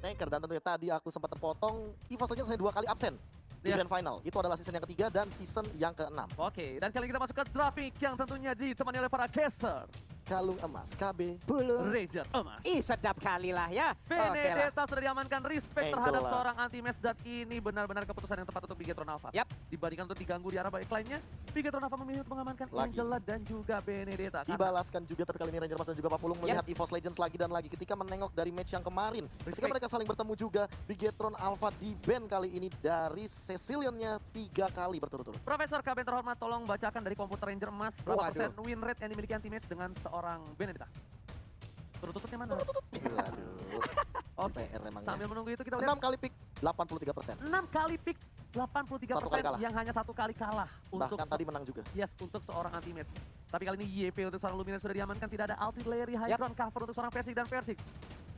Maker. Dan tentunya tadi aku sempat terpotong, EVOS Legends hanya 2 kali absen di Yes. Grand Final. Itu adalah season yang ketiga dan season yang ke-6. Oke, dan kali ini kita masuk ke draft pick yang tentunya ditemani oleh para caster. Kalung emas, KB, Bulu. Ranger emas. Ih, sedap kali lah ya. Oke lah. Benedetta sudah diamankan, respect Angela. terhadap seorang anti-match, dan ini benar-benar keputusan yang tepat untuk Bigetron Alpha. Yap. Dibandingkan untuk diganggu di arah balik lainnya, Bigetron Alpha memilih untuk mengamankan Lagi. Angela dan juga Benedetta. Karena dibalaskan juga, tapi kali ini Ranger Mas dan juga Papulung melihat EVOS Legends lagi dan lagi ketika menengok dari match yang kemarin. Ketika Respect. mereka saling bertemu juga, Bigetron Alpha di-ban kali ini dari Cecilian-nya 3 kali berturut-turut. Profesor Kaben terhormat, tolong bacakan dari komputer Ranger emas berapa Waduh. persen win rate yang dimiliki anti-match dengan seorang Benedetta. Turut-turutnya mana? Waduh. Oke, PR emang. sambil menunggu itu kita lihat 6 kali pick, 83%. 6 kali pick, 83% Satu kali kalah. yang hanya 1 kali kalah untuk Bahkan tadi menang juga. yes, untuk seorang anti-match. Tapi kali ini YP untuk seorang Luminar sudah diamankan, tidak ada artillery high Yap. ground cover untuk seorang Persik dan Persik.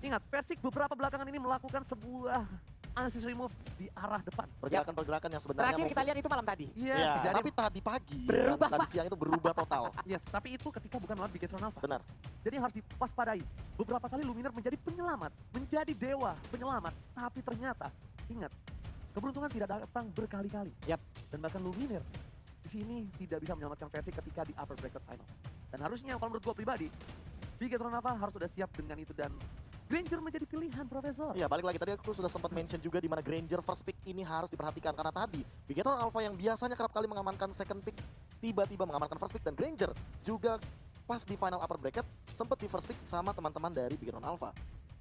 Ingat, Persik beberapa belakangan ini melakukan sebuah analysis remove di arah depan. Pergerakan-pergerakan yang sebenarnya Terakhir kita mungkin- lihat itu malam tadi. Yes, Ya, jadi tapi tadi pagi, Berubah, tadi Pak. siang itu berubah total. yes, tapi itu ketika bukan melawan Bigetron Alpha. Benar. Jadi yang harus diwaspadai. Beberapa kali Luminar menjadi penyelamat, menjadi dewa penyelamat, tapi ternyata ingat, keberuntungan tidak datang berkali-kali. Yap. Dan bahkan Luminar di sini tidak bisa menyelamatkan versi ketika di upper bracket final. Dan harusnya kalau menurut gue pribadi, Bigetron Alpha harus sudah siap dengan itu, dan Granger menjadi pilihan, Profesor. Iya, balik lagi tadi aku sudah sempat mention juga di mana Granger first pick ini harus diperhatikan karena tadi Bigetron Alpha yang biasanya kerap kali mengamankan second pick tiba-tiba mengamankan first pick, dan Granger juga pas di final upper bracket sempat di first pick sama teman-teman dari Bigetron Alpha.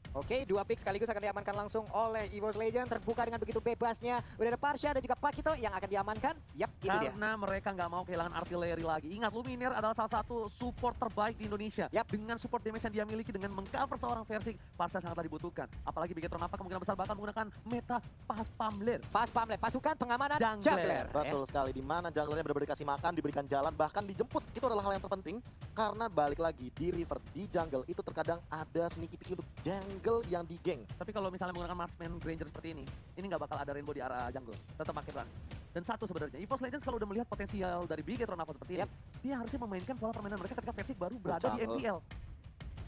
Oke, 2 pick sekaligus akan diamankan langsung oleh EVOS Legends. Terbuka dengan begitu bebasnya. Udah ada Parsha dan juga Pakito yang akan diamankan. Yap, ini dia. Karena mereka nggak mau kehilangan artileri lagi. Ingat, Luminar adalah salah satu support terbaik di Indonesia. Yap. Dengan support damage yang dia miliki, dengan mengcover seorang versi, Parsha sangatlah dibutuhkan. Apalagi Bigetron Alpha kemungkinan besar bakal menggunakan meta pas pamler. Pas pamlet, pasukan pengamanan Jungler. jungler. Betul sekali, di mana junglernya benar-benar dikasih makan, diberikan jalan, bahkan dijemput. Itu adalah hal yang terpenting karena balik lagi di river, di jungle itu terkadang ada sneaky peek untuk jungle yang di geng. Tapi kalau misalnya menggunakan marksman Granger seperti ini nggak bakal ada rainbow di arah jungle. Tetap pakai Rans. Dan satu sebenarnya, EVOS Legends kalau udah melihat potensial dari Bigetron Alpha seperti ini, dia harusnya memainkan pola permainan mereka ketika Persik baru berada di Jungle. MPL.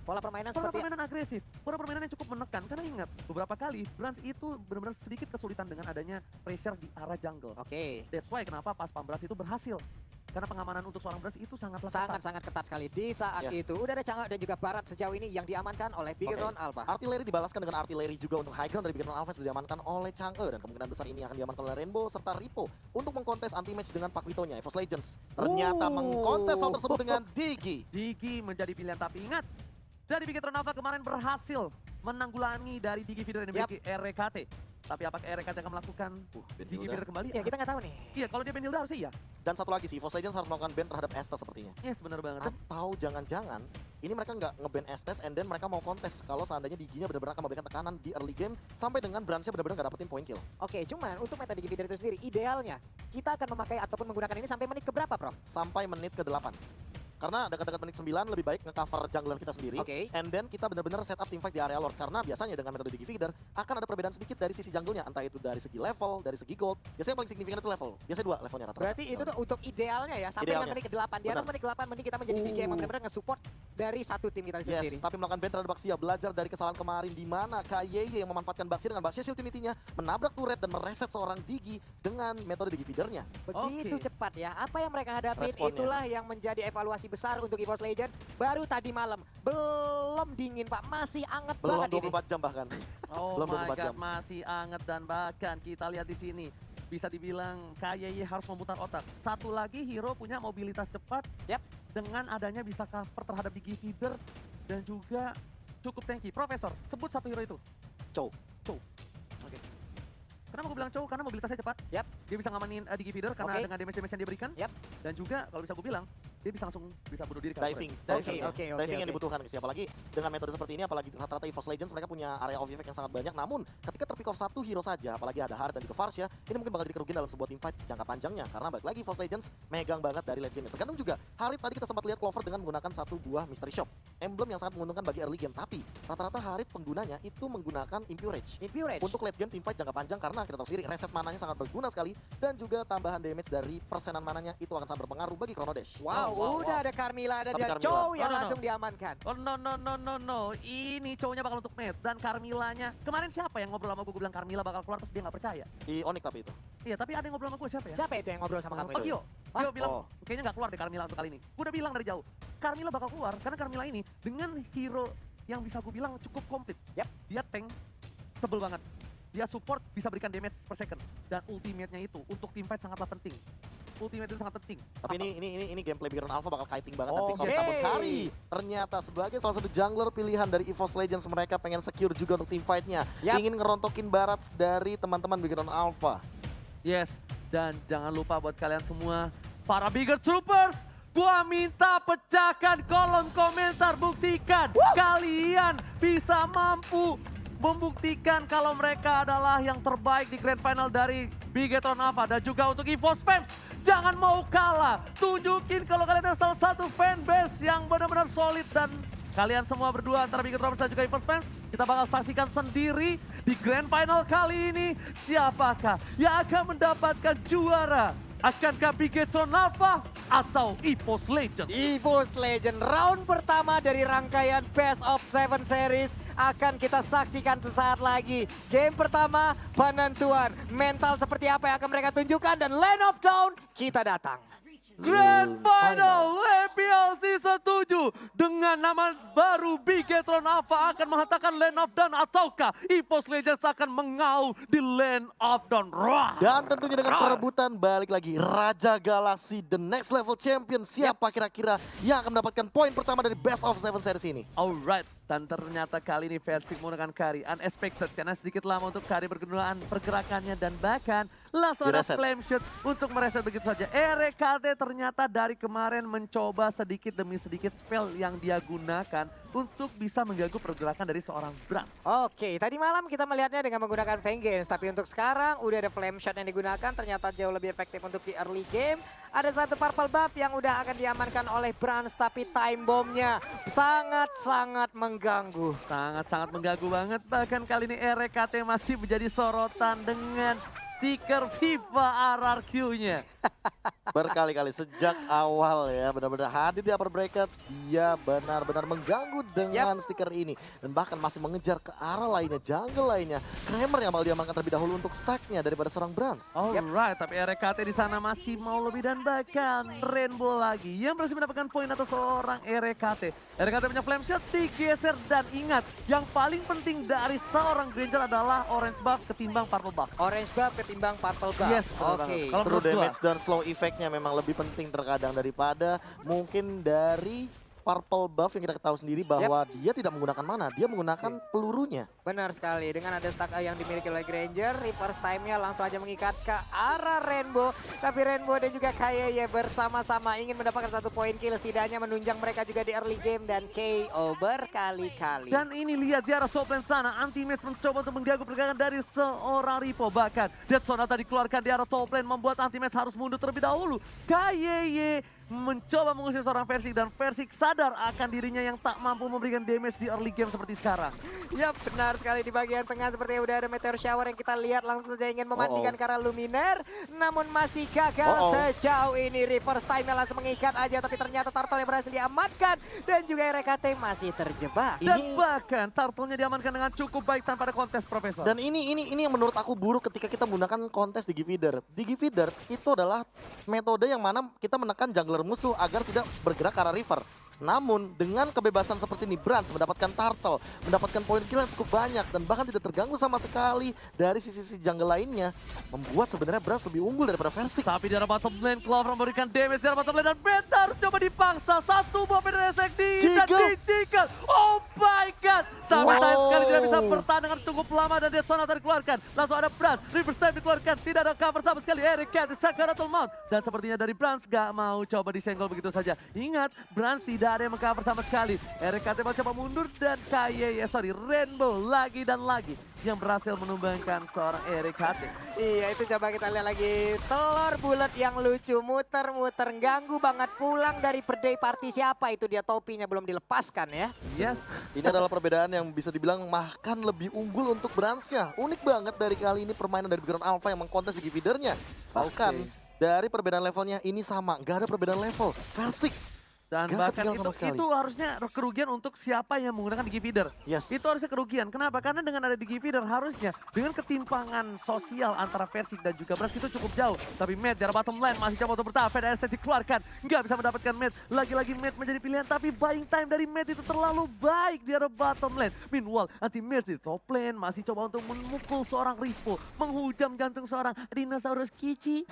Pola permainan Pola seperti permainan agresif, pola permainan yang cukup menekan. Karena ingat, beberapa kali Brans itu benar-benar sedikit kesulitan dengan adanya pressure di arah jungle. Oke. That's why kenapa pas Pambras itu berhasil. Karena pengamanan untuk seorang Brans itu sangatlah ketat. Sangat-sangat ketat sekali. Di saat Ya. itu udah ada Chang'e dan juga Barat sejauh ini yang diamankan oleh Bigetron Alpha. Artileri dibalaskan dengan artileri juga untuk high ground dari Bigetron Alpha sudah diamankan oleh Chang'e, dan kemungkinan besar ini akan diamankan oleh Rainbow serta Ripo untuk mengkontes anti-match dengan Pakitonya. EVOS Legends ternyata mengkontes hal tersebut dengan Digi. Digi menjadi pilihan, tapi ingat, dari Bigetron Alpha kemarin berhasil menanggulangi dari Digi Feeder yang dimiliki RKT. Tapi apakah RKT akan melakukan Digi Feeder kembali? Ya, kita nggak tahu nih. Iya, kalau dia Benilda harusnya iya. Dan satu lagi sih, EVOS Legends harus melakukan ban terhadap Estes sepertinya. Yes, benar banget. Atau jangan-jangan ini mereka nggak nge-ban Estes and then mereka mau kontes kalau seandainya Diginya benar-benar akan memberikan tekanan di early game sampai dengan Bransnya benar-benar nggak dapetin point kill. Oke, cuman untuk meta Digi Feeder itu sendiri, idealnya kita akan memakai ataupun menggunakan ini sampai menit keberapa, Prof? Sampai menit ke-8. Karena dekat-dekat menit 9 lebih baik nge-cover jungler kita sendiri. Oke. And then kita benar-benar set up teamfight di area lord. Karena biasanya dengan metode Digi Feeder akan ada perbedaan sedikit dari sisi junglenya. Entah itu dari segi level, dari segi gold. Biasanya paling signifikan itu level. Biasanya 2 levelnya rata-rata. Berarti itu tuh untuk idealnya ya, sampai Idealnya. dengan menit ke-8. Di atas Benar. menit ke-8 mending kita menjadi Digi yang benar-benar nge-support dari satu tim kita itu Yes, sendiri. tapi melakukan ban terhadap Baxia, belajar dari kesalahan kemarin di mana KYY yang memanfaatkan Baxia dengan Baxia Shield Unity-nya menabrak turret dan mereset seorang Digi dengan metode Digi Feeder-nya. Begitu Oke. cepat ya. Apa yang mereka hadapin, Responnya. itulah yang menjadi evaluasi besar untuk EVOS Legends. Baru tadi malam, belum dingin Pak, masih anget Belum banget ini. 24 jam bahkan. Oh Belum my 24 god, jam. masih anget, dan bahkan kita lihat di sini bisa dibilang KYY harus memutar otak. Satu lagi, hero punya mobilitas cepat. Yap. Dengan adanya bisa cover terhadap Digi Feeder dan juga cukup tanky. Profesor, sebut satu hero itu. Chow. Oke. Kenapa gue bilang Chow? Karena mobilitasnya cepat. Yap. Dia bisa ngamanin Digi Feeder karena Oke. dengan damage-damage yang dia berikan. Yap. Dan juga kalau bisa gue bilang, dia bisa langsung bisa bunuh diri. Diving. Diving. Oke, Diving yang oke. dibutuhkan sih. Apalagi dengan metode seperti ini, apalagi rata-rata EVOS Legends mereka punya area of effect yang sangat banyak. Namun ketika terpick off satu hero saja, apalagi ada Harit dan juga Farsha, ini mungkin bakal jadi kerugian dalam sebuah teamfight jangka panjangnya. Karena balik lagi EVOS Legends megang banget dari late game. Tergantung juga Harit tadi kita sempat lihat Clover dengan menggunakan satu buah Mystery Shop. Emblem yang sangat menguntungkan bagi early game. Tapi rata-rata Harit penggunanya itu menggunakan Impurage. Impurage. Untuk late game teamfight jangka panjang karena kita tahu sendiri reset mananya sangat berguna sekali dan juga tambahan damage dari persenan mananya itu akan sangat berpengaruh bagi Chrono Dash. Wow, Udah ada Carmilla, ada Tapi dia Carmilla. Chow yang No. langsung diamankan. Oh no. Ini cowoknya bakal untuk Matt dan Carmillanya. Kemarin siapa yang ngobrol sama gue bilang Carmilla bakal keluar terus dia nggak percaya. Di Onyx tapi itu. Iya, tapi ada yang ngobrol sama gue siapa ya? Siapa itu yang ngobrol sama kamu Oh, itu? Gio. Hah? Gio bilang Oh. kayaknya nggak keluar deh Carmilla untuk kali ini. Gue udah bilang dari jauh. Carmilla bakal keluar karena Carmilla ini dengan hero yang bisa gue bilang cukup komplit. Yap. Dia tank tebel banget. Dia support bisa berikan damage per second dan ultimate-nya itu untuk teamfight sangatlah penting. Ultimate itu sangat penting. Tapi ini gameplay Big Run Alpha bakal kiting banget Oh, nanti kalau oke. Sabun Kari ternyata sebagai salah satu jungler pilihan dari EVOS Legends, mereka pengen secure juga untuk team fight-nya. Yap. Ingin ngerontokin Barats dari teman-teman Big Run Alpha. Yes, dan jangan lupa buat kalian semua, para Bigger Troopers, gua minta pecahkan kolom komentar, buktikan kalian bisa mampu membuktikan kalau mereka adalah yang terbaik di Grand Final dari Bigetron Alpha. Dan juga untuk EVOS fans, jangan mau kalah, tunjukin kalau kalian adalah salah satu fanbase yang benar-benar solid. Dan kalian semua berdua antara Bigetron dan juga EVOS fans, kita bakal saksikan sendiri di Grand Final kali ini siapakah yang akan mendapatkan juara. Akankah Bigetron Alpha atau EVOS Legends? EVOS Legend round pertama dari rangkaian Best of 7 series akan kita saksikan sesaat lagi. Game pertama penentuan mental seperti apa yang akan mereka tunjukkan, dan Land of Dawn kita datang. Grand Final LPL Season 7 dengan nama baru Bigetron Alpha akan menghantarkan Land of Dawn, ataukah EVOS Legends akan mengaum di Land of Dawn? Dan tentunya dengan perebutan balik lagi Raja Galaxy, the next level champion. Siapa kira-kira yang akan mendapatkan poin pertama dari Best of 7 series ini? Alright, dan ternyata kali ini versi menggunakan Kari unexpected karena sedikit lama untuk Kari berkenaan pergerakannya dan bahkan langsung ada Direset. flame shoot untuk mereset begitu saja. RKT ternyata dari kemarin mencoba sedikit demi sedikit spell yang dia gunakan untuk bisa mengganggu pergerakan dari seorang Brans. Oke, tadi malam kita melihatnya dengan menggunakan Vengeance, tapi untuk sekarang udah ada Flame Shot yang digunakan, ternyata jauh lebih efektif untuk di early game. Ada satu purple buff yang udah akan diamankan oleh Brans, tapi time bomb-nya sangat-sangat mengganggu. Sangat-sangat mengganggu banget, bahkan kali ini RKT masih menjadi sorotan dengan stiker FIFA RRQ-nya. Berkali-kali sejak awal ya, benar-benar hadir di upper bracket, dia benar-benar mengganggu dengan stiker ini. Dan bahkan masih mengejar ke arah lainnya, jungle lainnya. Kramer yang bakal diamankan terlebih dahulu untuk stacknya daripada seorang Brans. Alright, tapi RKT di sana masih mau lebih dan bahkan Rainbow lagi yang berhasil mendapatkan poin atas seorang RKT. RKT punya flame shot, digeser, dan ingat yang paling penting dari seorang Granger adalah orange buff ketimbang purple buff. Orange buff ketimbang purple buff. Yes, benar oke. banget. Kalau True menurut gua, damage dan slow effect-nya memang lebih penting terkadang daripada mungkin dari purple buff yang kita ketahui sendiri bahwa dia tidak menggunakan mana, dia menggunakan pelurunya. Benar sekali, dengan ada stack yang dimiliki oleh Granger, reverse time-nya langsung aja mengikat ke arah Rainbow. Tapi Rainbow dan juga KYY bersama-sama ingin mendapatkan satu poin kill, setidaknya menunjang mereka juga di early game dan KO berkali-kali. dan ini lihat di arah top lane sana, Anti-Mage mencoba untuk mengganggu pergerakan dari seorang Ripo. Bahkan Death Sonata dikeluarkan di arah top lane membuat Anti-Mage harus mundur terlebih dahulu. KYY mencoba mengusir seorang Versi dan Versi sadar akan dirinya yang tak mampu memberikan damage di early game seperti sekarang. Yap, benar sekali, di bagian tengah sepertinya udah ada meteor shower yang kita lihat, langsung saja ingin memandikan ke arah Luminaire, namun masih gagal sejauh ini. Reverse time-nya langsung mengikat aja, tapi ternyata Turtle yang berhasil diamankan dan juga RKT masih terjebak. Dan bahkan Turtle-nya diamankan dengan cukup baik tanpa ada kontes, Profesor. Dan ini yang menurut aku buruk ketika kita menggunakan kontes Digi Feeder. Digi Feeder itu adalah metode yang mana kita menekan jungler musuh agar tidak bergerak ke arah river. Namun dengan kebebasan seperti ini, Brans mendapatkan turtle, mendapatkan poin kill yang cukup banyak dan bahkan tidak terganggu sama sekali dari sisi-sisi jungle lainnya, membuat sebenarnya Brans lebih unggul daripada Versik. Tapi di arah bottom lane, Clover memberikan damage di arah bottom lane dan Beta harus coba dipangsa. Satu buah Pedresek dan dijigal. Oh my god. Tapi sayang sekali tidak bisa bertahan dengan cukup lama dan dia Sonata dikeluarkan. Langsung ada Brans, reverse time dikeluarkan. Tidak ada cover sama sekali. Eric Cat di Sakaratul Mount. Dan sepertinya dari Brans gak mau coba disenggol begitu saja. Ingat, Brans tidak ada yang mengcover sama sekali. Eric Cat mau coba mundur dan Rainbow lagi dan lagi yang berhasil menumbangkan seorang Eric Cat. Iya, itu coba kita lihat lagi. Telur bulat yang lucu, muter-muter, ganggu banget. Pulang dari birthday party siapa itu, dia topinya belum dilepaskan ya. Yes. Ini adalah perbedaan yang bisa dibilang bahkan lebih unggul untuk Bransnya. Unik banget dari kali ini permainan dari Big Run Alpha yang mengkontes Digi Feeder-nya. Bahkan dari perbedaan levelnya ini sama, nggak ada perbedaan level. Versik. Dan Gak bahkan ketinggalan sama sekali. itu harusnya kerugian untuk siapa yang menggunakan Digi Feeder. Yes. Itu harusnya kerugian. Kenapa? Karena dengan ada Digi Feeder harusnya dengan ketimpangan sosial antara Versik dan juga Brass itu cukup jauh. Tapi Matt dari bottom lane masih coba untuk bertahan. Fed Airset dikeluarkan. Nggak bisa mendapatkan Matt. Lagi-lagi Matt menjadi pilihan. Tapi buying time dari Matt itu terlalu baik di arah bottom lane. Meanwhile, anti-Mercy di top lane masih coba untuk memukul seorang Rivo. Menghujam jantung seorang Dinosaurus Kici.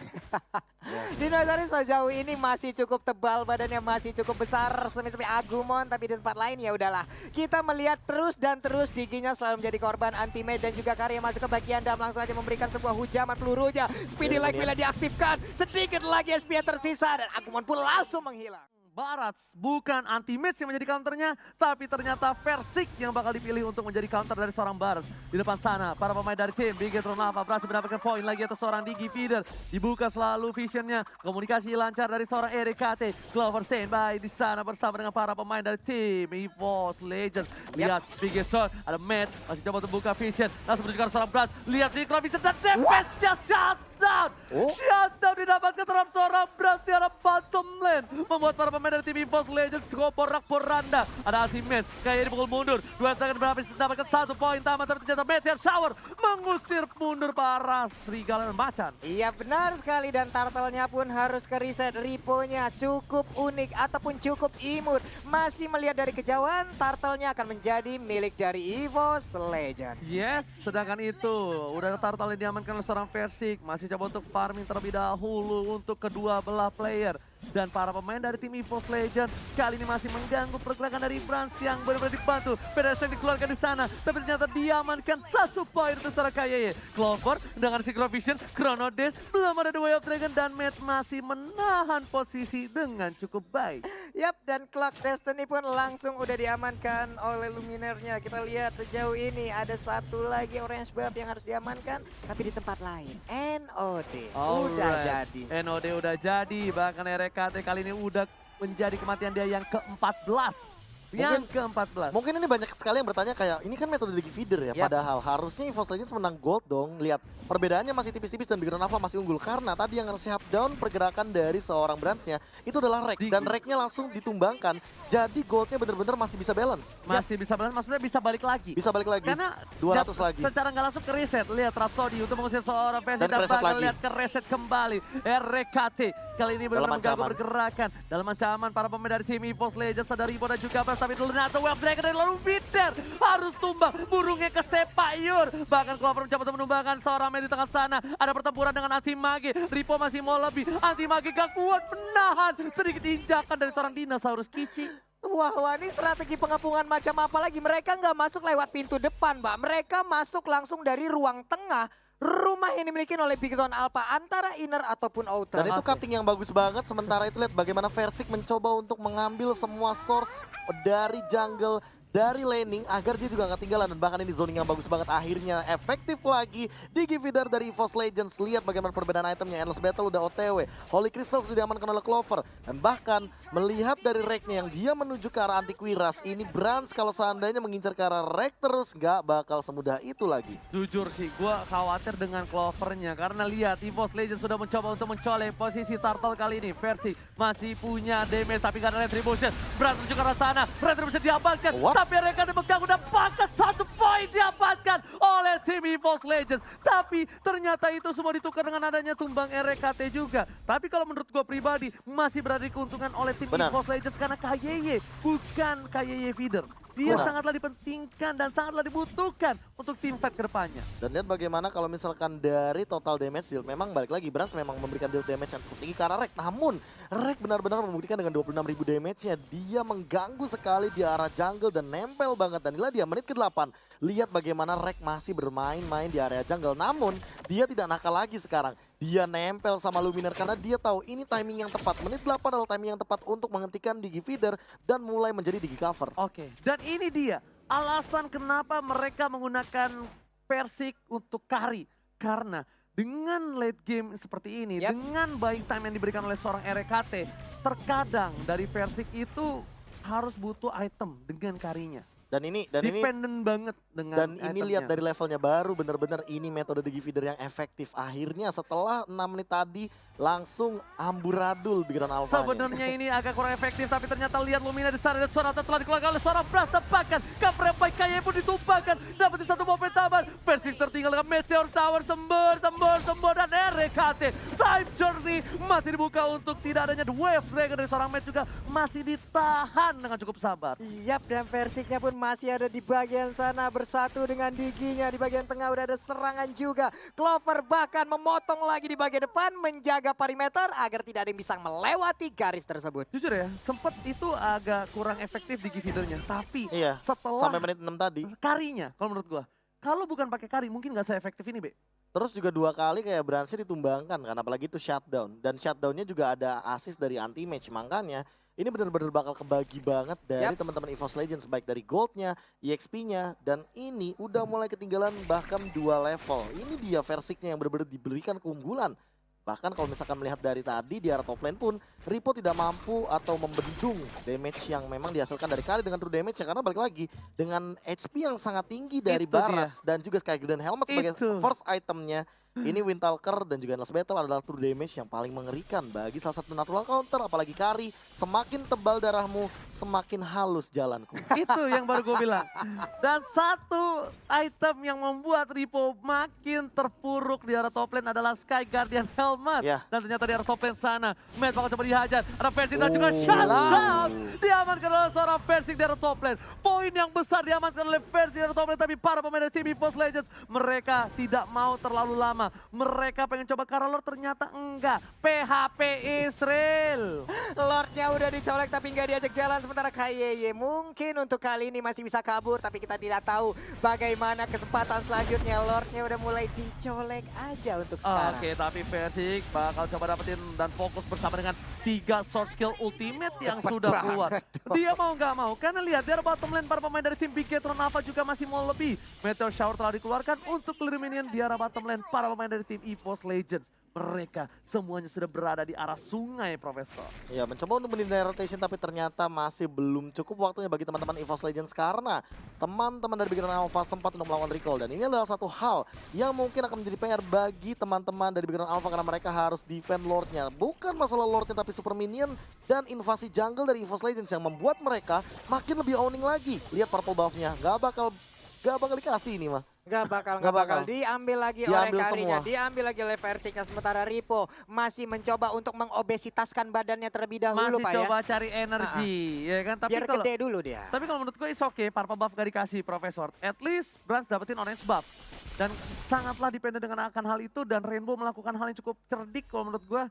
Dinosaurus sejauh ini masih cukup tebal, badannya masih cukup besar, semi-semi Agumon, tapi di tempat lain ya udahlah. Kita melihat terus dan terus Diginya selalu menjadi korban anti-mage dan juga Karya masuk ke bagian dalam, langsung aja memberikan sebuah hujaman pelurunya. Speedy Leg bila diaktifkan, sedikit lagi SP tersisa dan Agumon pun langsung menghilang. Barats bukan anti-match yang menjadi counternya, tapi ternyata Versik yang bakal dipilih untuk menjadi counter dari seorang Barats. Di depan sana, para pemain dari tim Bigetron Lava berhasil mendapatkan poin lagi atas seorang Digi Feeder. Dibuka selalu visionnya, komunikasi lancar dari seorang RKT. Clover standby di sana bersama dengan para pemain dari tim EVOS Legends. Lihat Bigetron, ada Matt, masih coba untuk buka vision. Langsung menunjukkan seorang Barats, lihat Nikro Vision dan defense-nya shutdown. Shutdown didapatkan terhadap seorang Barats di arah bottom lane. Membuat para pemain dari tim EVOS Legends porak-poranda. Ada Ultimate, kayak dipukul mundur. 2 second berhabis mendapatkan 1 poin tamat, tapi ternyata Meteor Shower mengusir mundur para serigala dan macan. Iya benar sekali, dan turtle-nya pun harus ke reset. Riponya cukup unik ataupun cukup imut. Masih melihat dari kejauhan, turtle-nya akan menjadi milik dari EVOS Legends. Yes, sedangkan itu udah ada turtle yang diamankan oleh seorang Versik. Masih coba untuk farming terlebih dahulu untuk kedua belah player. Dan para pemain dari tim EVOS Legends kali ini masih mengganggu pergerakan dari Brans yang benar-benar dibantu. Peders yang dikeluarkan di sana, tapi ternyata diamankan 1 poin untuk seorang KYY. Clover dengan Synchro Vision, Chrono Dash, belum ada The Way of Dragon, dan Matt masih menahan posisi dengan cukup baik. Yap, dan Clock Destiny pun langsung udah diamankan oleh Luminernya. Kita lihat sejauh ini ada satu lagi Orange Buff yang harus diamankan, tapi di tempat lain. NOD udah jadi. NOD udah jadi, bahkan RKT kali ini udah menjadi kematian dia yang ke-14. Yang ke-14. Mungkin ini banyak sekali yang bertanya kayak, ini kan metode Digi Feeder ya, padahal harusnya EVOS Legends menang gold dong. Lihat, perbedaannya masih tipis-tipis dan Bigetron Lava masih unggul karena tadi yang shutdown pergerakan dari seorang Brands-nya itu adalah Rek, dan Reknya langsung ditumbangkan. Jadi goldnya bener-bener masih bisa balance. Masih bisa balance, maksudnya bisa balik lagi. Bisa balik lagi. Karena 200 lagi. Secara nggak langsung ke reset. Lihat Rhapsody untuk mengusir seorang Versik dan bakal lihat ke reset kembali. RKT kali ini benar-benar mengganggu pergerakan. Dalam ancaman para pemain dari tim EVOS Legends, ada Ribo dan juga Bas, tapi ternyata Dragon dan lalu Peter harus tumbang, burungnya ke Sepayur. Bahkan Clover mencoba untuk menumbangkan seorang main di tengah sana. Ada pertempuran dengan Anti-Mage, Ripo masih mau lebih. Anti-Mage gak kuat menahan sedikit injakan dari seorang Dinosaurus Kici. Wah, ini strategi pengepungan macam apa lagi? Mereka nggak masuk lewat pintu depan, Mbak. Mereka masuk langsung dari ruang tengah. Rumah yang dimiliki oleh Bigetron Alpha antara inner ataupun outer. Dan itu cutting yang bagus banget. Sementara itu lihat bagaimana Versik mencoba untuk mengambil semua source dari jungle, dari laning agar dia juga nggak ketinggalan. Dan bahkan ini zoning yang bagus banget, akhirnya efektif lagi Digi Feeder dari EVOS Legends. Lihat bagaimana perbedaan itemnya, Endless Battle udah OTW, Holy Crystal sudah diamankan oleh Clover. Dan bahkan melihat dari Reknya yang dia menuju ke arah Antiquiras, ini Brands kalau seandainya mengincar ke arah Rek terus nggak bakal semudah itu lagi. Jujur sih, gue khawatir dengan Clovernya karena lihat EVOS Legends sudah mencoba untuk mencolek posisi Turtle kali ini. Versik masih punya damage tapi karena Retribution, Brands menuju ke arah sana, Retribution diamankan. Tapi RKT mengganggu dan bahkan 1 poin didapatkan oleh tim EVOS Legends. Tapi ternyata itu semua ditukar dengan adanya tumbang RKT juga. Tapi kalau menurut gue pribadi masih berada di keuntungan oleh tim EVOS Legends karena KYY bukan KYY Feeder. Dia sangatlah dipentingkan dan sangatlah dibutuhkan untuk tim fight ke depannya. Dan lihat bagaimana kalau misalkan dari total damage deal, memang balik lagi Brands memang memberikan deal damage yang cukup tinggi ke arah Rek. Namun Rek benar-benar membuktikan dengan 26.000 damage-nya. Dia mengganggu sekali di arah jungle dan nempel banget. Dan inilah dia menit ke-8. Lihat bagaimana Rek masih bermain-main di area jungle. Namun dia tidak nakal lagi sekarang. Dia nempel sama Luminer karena dia tahu ini timing yang tepat. Menit 8 adalah timing yang tepat untuk menghentikan Digi Feeder dan mulai menjadi Digi Cover. Oke, dan ini dia alasan kenapa mereka menggunakan Versik untuk carry. Karena dengan late game seperti ini, dengan buying time yang diberikan oleh seorang RKT, terkadang dari Versik itu harus butuh item dengan carry-nya. Dan ini Dependent banget dengan dan ini lihat dari levelnya baru, bener-bener ini metode The Giveader yang efektif. Akhirnya setelah 6 menit tadi langsung amburadul bikinan Alpha. Sebenarnya ini agak kurang efektif, tapi ternyata lihat Lumina di sana dan suara telah dikeluarkan oleh seorang Bras, tepakan cover by Kaye pun ditumpahkan, dapetin satu momen tambahan. Persik tertinggal dengan Meteor Shower, sembur dan RKT. Time Journey masih dibuka untuk tidak adanya The Wave Dragon dari seorang Matt juga masih ditahan dengan cukup sabar. Yap, dan Persiknya pun masih ada di bagian sana bersatu dengan Diginya. Di bagian tengah udah ada serangan juga. Clover bahkan memotong lagi di bagian depan, menjaga perimeter agar tidak ada yang bisa melewati garis tersebut. Jujur ya, sempat itu agak kurang efektif di Giveadernya, tapi Iya, setelah sampai menit 6 tadi. karinya, kalau menurut gua, kalau bukan pakai kari mungkin nggak se-efektif ini, Be. Terus juga 2 kali kayak Bransi ditumbangkan kan, apalagi itu shutdown. Dan shutdownnya juga ada assist dari anti-match, makanya ini benar-benar bakal kebagi banget dari teman-teman EVOS Legends, baik dari goldnya, EXP-nya, dan ini udah mulai ketinggalan bahkan 2 level. Ini dia Versiknya yang benar-benar diberikan keunggulan. Bahkan kalau misalkan melihat dari tadi di arah top lane pun, Ripo tidak mampu atau membendung damage yang memang dihasilkan dari kali dengan true damage ya, karena balik lagi dengan HP yang sangat tinggi dari Itu Barats dan juga Sky Golden Helmet sebagai Itu. first itemnya. Ini Windtalker dan juga Endless Battle adalah true damage yang paling mengerikan bagi salah satu natural counter, apalagi Kari. Semakin tebal darahmu, semakin halus jalanku. Itu yang baru gue bilang. Dan satu item yang membuat Ripo makin terpuruk di arah top lane adalah Sky Guardian Helmet. Ya. Dan ternyata di arah top lane sana, Matt bakal coba dihajar. Ada Persik dan juga shutdown. Diamankan oleh seorang Persik di arah top lane. Poin yang besar diamankan oleh Persik di arah top lane. Tapi para pemain dari tim EVOS Legends, mereka tidak mau terlalu lama. Mereka pengen coba Karolor, ternyata enggak. PHP Israel. Lordnya udah dicolek tapi nggak diajak jalan, sementara Kayeye mungkin untuk kali ini masih bisa kabur, tapi kita tidak tahu bagaimana kesempatan selanjutnya. Lordnya udah mulai dicolek aja untuk sekarang. Oke, tapi Persik bakal coba dapetin dan fokus bersama dengan 3 short skill ultimate yang Cepet sudah banget keluar. dong. Dia mau nggak mau, karena lihat dari bottom lane para pemain dari tim Bigetron Alpha juga masih mau lebih. Meteor Shower telah dikeluarkan untuk clear minion di arah bottom lane para pemain dari tim EVOS Legends. Mereka semuanya sudah berada di arah sungai, Profesor. Ya, mencoba untuk menghindari rotation tapi ternyata masih belum cukup waktunya bagi teman-teman EVOS Legends karena teman-teman dari Bigetron Alpha sempat untuk melakukan recall, dan ini adalah satu hal yang mungkin akan menjadi PR bagi teman-teman dari Bigetron Alpha karena mereka harus defend Lordnya. Bukan masalah Lordnya tapi super minion dan invasi jungle dari EVOS Legends yang membuat mereka makin lebih owning lagi. Lihat purple buff-nya, gak bakal dikasih ini mah. Gak bakal diambil lagi oleh Karinya, semua. diambil lagi oleh Versiknya. Sementara Ripo masih mencoba untuk mengobesitaskan badannya terlebih dahulu, Masih Pak, coba ya. cari energi, ya kan? Tapi Biar kalau gede dulu dia. Tapi kalau menurut gue it's okay, purple buff gak dikasih, Profesor. At least Brans dapetin orange buff. Dan sangatlah dependen dengan akan hal itu, dan Rainbow melakukan hal yang cukup cerdik kalau menurut gue.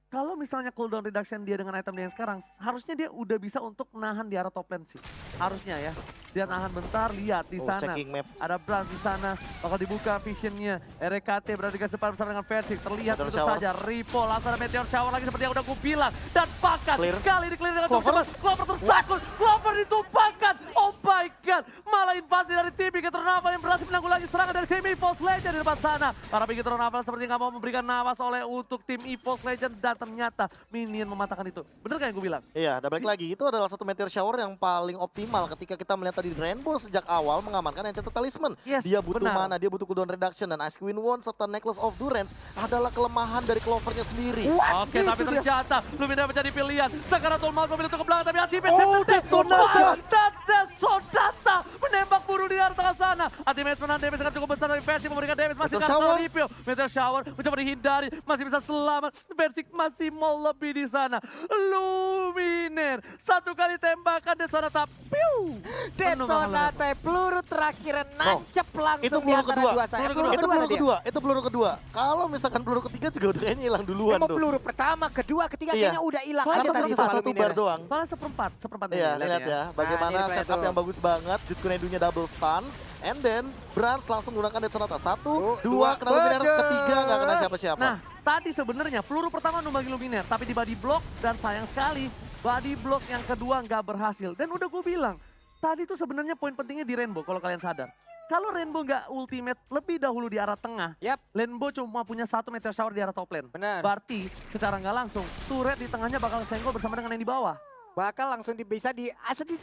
Kalau misalnya cooldown reduction dia dengan item dia yang sekarang, harusnya dia udah bisa untuk nahan di arah top lane sih. Harusnya ya. Dia nahan bentar, lihat di sana. Checking map. Ada Brans di sana, bakal dibuka visionnya. RKT berada di garis depan bersama dengan Persik. Terlihat Meteor tentu shower. saja. Ripo langsung ada Meteor Shower lagi seperti yang udah gue bilang. Dan pakan, Clear. kali ini clear dengan cukup Clover. cepat. Clover tersangkut, Clover ditumpahkan. Oh my god, malah invasi dari tim Bigetron Alpha yang berhasil menanggulangi serangan dari tim EVOS Legends di depan sana. Para Bigetron Alpha seperti nggak mau memberikan napas oleh untuk tim EVOS Legends, dan ternyata minion mematahkan itu. Bener kan yang gue bilang? Iya, dan balik lagi, itu adalah satu Meteor Shower yang paling optimal ketika kita melihat tadi Rainbow sejak awal mengamankan Enchanted Talisman. Yes, Dia butuh benar. mana, dia butuh cooldown reduction, dan Ice Queen Wand serta Necklace of Durance adalah kelemahan dari Clovernya sendiri. Oke, tapi ternyata Lumina menjadi pilihan. Sekarang Tolmal Lumina untuk ke belakang, tapi Ultimate Oh, Death Sonata. Dan Sonata menembak bunuh di arah tengah sana. Ultimate menahan damage sangat cukup besar dari Persik, memberikan damage masih Meteor ke Shower. Ripio. Meteor Shower mencoba dihindari, masih bisa selamat. Persik masih mau lebih di sana. Luminer satu kali tembakan dan Sonata. Piu! Dead Penuh banget. Sonata, peluru terakhir nancep itu langsung di peluru antara kedua. dua sayap. Peluru Itu mana peluru dia? kedua, itu peluru kedua. Kalau misalkan peluru ketiga juga udah kayaknya hilang duluan Mau tuh. peluru pertama, kedua, ketiga Iya. kayaknya udah hilang Soalnya aja Karena tadi sisa sama satu Luminer. bar doang. Malah seperempat Iya, lihat ya, bagaimana Nah, ini setup Pak, yang bagus banget. Jutkunedunya double stun. And then, Brans langsung menggunakan Death Sonata. Satu, dua, kena Luminer, Bener. ketiga nggak kena siapa-siapa. Nah, tadi sebenarnya peluru pertama numbangin Luminer, tapi di body block, dan sayang sekali body block yang kedua nggak berhasil. Dan udah gue bilang, tadi tuh sebenarnya poin pentingnya di Rainbow kalau kalian sadar. Kalau Rainbow nggak ultimate lebih dahulu di arah tengah, Yap. Rainbow cuma punya satu Meteor Shower di arah top lane. Benar. Berarti secara nggak langsung, turret di tengahnya bakal senggol bersama dengan yang di bawah. bakal langsung bisa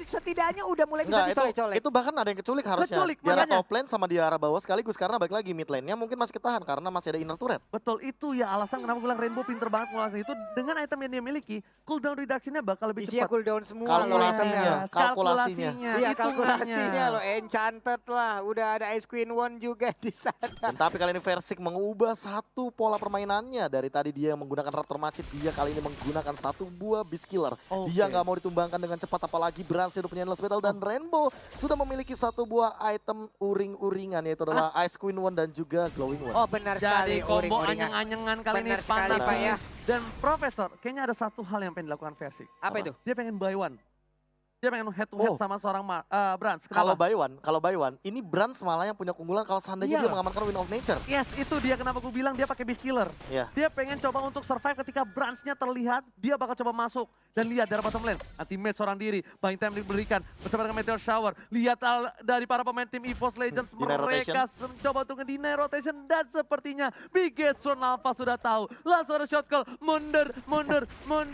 setidaknya udah mulai bisa Enggak, dicolek-colek. itu bahkan ada yang keculik harusnya. Keculik, Di arah makanya. top lane sama di arah bawah sekaligus. Karena balik lagi mid lane-nya mungkin masih ketahan karena masih ada inner turret. Betul, itu ya alasan kenapa gue bilang Rainbow pinter banget ngelakuin itu. Dengan item yang dia miliki, cooldown reduction-nya bakal lebih Isinya cepat. cooldown semua loh Kalkulasinya. itemnya. Kalkulasinya. Iya hitungannya. kalkulasinya loh, enchanted lah. Udah ada Ice Queen One juga di sana. Dan tapi kali ini Versik mengubah satu pola permainannya. Dari tadi dia menggunakan Raptor Macet, dia kali ini menggunakan satu buah Beast Killer. Dia nggak mau ditumbangkan dengan cepat, apalagi Brans udah punya Endless Battle. Dan Rainbow sudah memiliki satu buah item uring-uringan, yaitu adalah Ice Queen One dan juga Glowing One. Oh benar sekali, Jadi combo uring-uringan. anyang-anyangan kali ini Benar sekali, panas Pak, ini. ya. Dan Profesor, kayaknya ada satu hal yang pengen dilakukan Versik. Apa itu? Dia pengen buy one. Dia pengen head to head sama seorang Brans. Kalau Kenapa? by one, ini Brans malah yang punya keunggulan kalau seandainya Iya. dia mengamankan Wind of Nature. Yes, itu dia kenapa gue bilang dia pakai Beast Killer. Iya. Dia pengen coba untuk survive ketika Bransnya terlihat, dia bakal coba masuk. Dan lihat dari bottom lane, ultimate seorang diri, buying time diberikan bersama dengan Meteor Shower. Lihat dari para pemain tim EVOS Legends, Deny mereka mencoba untuk nge-deny rotation. Dan sepertinya Bigetron Alpha sudah tahu. Langsung ada shot call, mundur, mundur.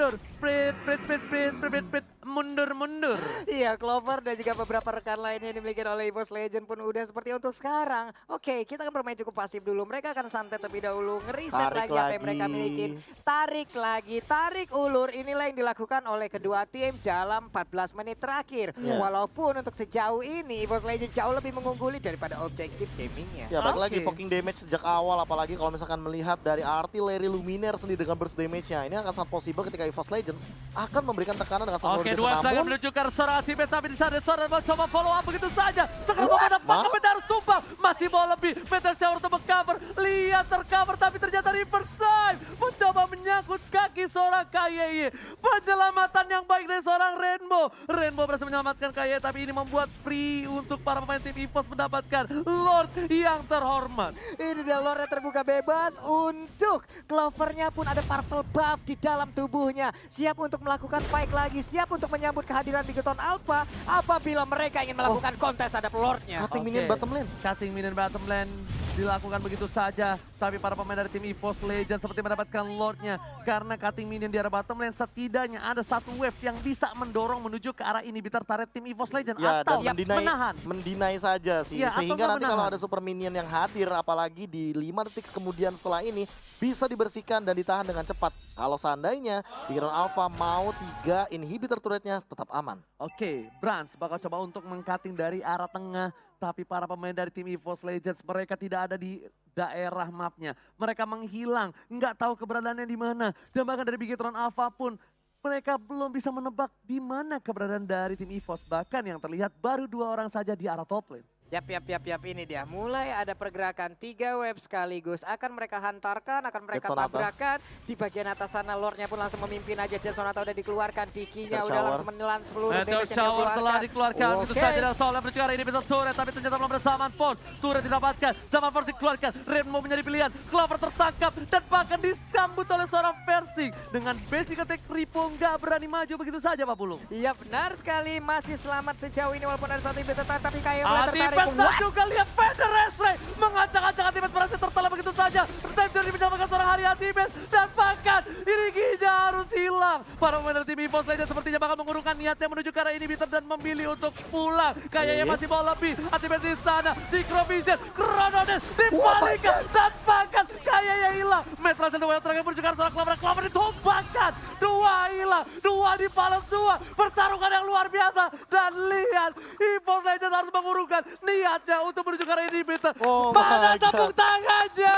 Iya, Clover dan juga beberapa rekan lainnya yang dimiliki oleh EVOS Legend pun udah seperti untuk sekarang. Oke, kita akan bermain cukup pasif dulu. Mereka akan santai terlebih dahulu, ngeriset Tarik lagi apa yang lagi. mereka miliki. Tarik lagi, tarik ulur. Inilah yang dilakukan oleh kedua tim dalam 14 menit terakhir. Yes. Walaupun untuk sejauh ini EVOS Legend jauh lebih mengungguli daripada objektif gamingnya. Ya balik lagi Oke. poking damage sejak awal, apalagi kalau misalkan melihat dari artileri Luminaire sendiri dengan burst damage-nya. Ini akan sangat possible ketika EVOS Legends akan memberikan tekanan dengan sangat luar Oke, biasa. dua serangan Namun menunjukkan seorang Atibes, tapi di sana seorang mencoba follow up begitu saja. Sekarang ada pakai Meta harus tumbang. Masih mau lebih, Meteor Shower untuk meng-cover. Lihat tercover, tapi ternyata Riverside mencoba menyangkut kaki seorang KYY. Penyelamatan yang baik dari seorang Rainbow. Rainbow berhasil menyelamatkan KYY, tapi ini membuat free untuk para pemain tim EVOS mendapatkan Lord yang terhormat. Ini dia lore terbuka bebas untuk Clovernya pun ada purple buff di dalam tubuhnya. Siap untuk melakukan fight lagi, siap untuk menyambut kehadiran Bigetron Alpha apabila mereka ingin melakukan kontes terhadap Lordnya. cutting Oke. minion bottom lane. Cutting minion bottom lane dilakukan begitu saja. Tapi para pemain dari tim EVOS Legends seperti mendapatkan Lordnya. Karena cutting minion di arah bottom lane setidaknya ada satu wave yang bisa mendorong menuju ke arah inhibitor turret tim EVOS Legends. Ya, Atau dan menahan. mendinai saja sih. Ya, atau Sehingga nanti menahan. kalau ada super minion yang hadir, apalagi di 5 detik kemudian setelah ini, bisa dibersihkan dan ditahan dengan cepat. Kalau seandainya Bigetron Alpha mau 3 inhibitor turretnya tetap aman. Oke, Brans bakal coba untuk meng-cutting dari arah tengah. Tapi para pemain dari tim EVOS Legends mereka tidak ada di daerah mapnya. Mereka menghilang, nggak tahu keberadaannya di mana. Dan bahkan dari Bigetron Alpha pun mereka belum bisa menebak di mana keberadaan dari tim EVOS. Bahkan yang terlihat baru 2 orang saja di arah top lane. Yap, ini dia. Mulai ada pergerakan 3 wave sekaligus. Akan mereka hantarkan, akan mereka Dead Sonata. tabrakan. Di bagian atas sana Lordnya pun langsung memimpin aja. Dead Sonata udah dikeluarkan, Dikinya Meteor udah Shower. langsung menelan seluruh Meteor damage yang Shower telah dikeluarkan. Itu Oke. saja dan Soul berjuara ini bisa turret. Tapi ternyata belum ada Zaman Force. Turret didapatkan. Zaman Force dikeluarkan. Rainbow menjadi pilihan. Clover tertangkap. Dan bahkan disambut oleh seorang Versik. Dengan basic attack Ripo nggak berani maju begitu saja Pak Pulung. Iya benar sekali, masih selamat sejauh ini walaupun ada satu inhibitor tapi kayak mulai tertarik. Atibes dan juga lihat Vader Estre mengacak-acak Atibes berhasil tertelan begitu saja. Time dari menyelamatkan seorang Hari Atibes dan bahkan diriginya harus hilang. Para pemain dari tim EVOS Legends sepertinya bakal mengurungkan niatnya menuju ke arah inhibitor dan memilih untuk pulang. Kayaknya masih mau lebih. Atibes di sana, Synchrovision, Chronodes dibalikan dan bahkan kayaknya hilang. Metras dan Duel terakhir menuju ke arah seorang Clover ditumbangkan. 2 hilang, 2 dibalas 2. Pertarungan yang luar biasa. Dan lihat, EVOS Legends harus mengurungkan niatnya untuk menuju ke arah inhibitor. Oh Mana my tepuk tangannya?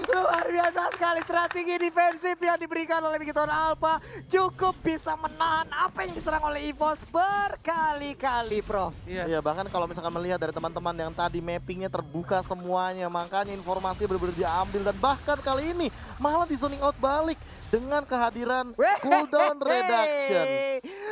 Luar biasa sekali strategi defensif yang diberikan oleh Bigetron Alpha. Cukup bisa menahan apa yang diserang oleh EVOS berkali-kali, Prof. Iya, bahkan kalau misalkan melihat dari teman-teman yang tadi mappingnya terbuka semuanya, makanya informasi benar-benar diambil dan bahkan kali ini malah di zoning out balik dengan kehadiran cooldown reduction.